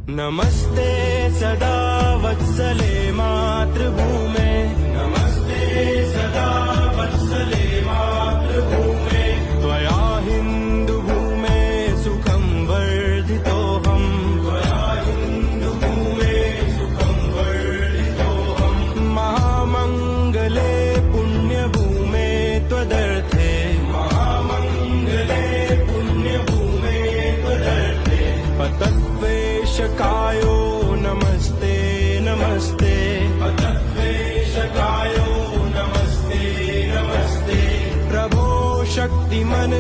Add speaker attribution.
Speaker 1: नमस्ते सदा वत्सले मातृभूमे, नमस्ते सदा वत्सले मातृभूमे, त्वया हिन्दुभूमे सुखं वर्धितोऽहं, त्वया हिन्दुभूमे सुखं वर्धितोऽहं, महामङ्गले पुण्यभूमे त्वदर्थे, महामङ्गले पुण्यभूमे त्वदर्थे, पतद्वेषकायो नमस्ते नमस्ते, पतद्वेषकायो नमस्ते नमस्ते, प्रभो शक्तिमन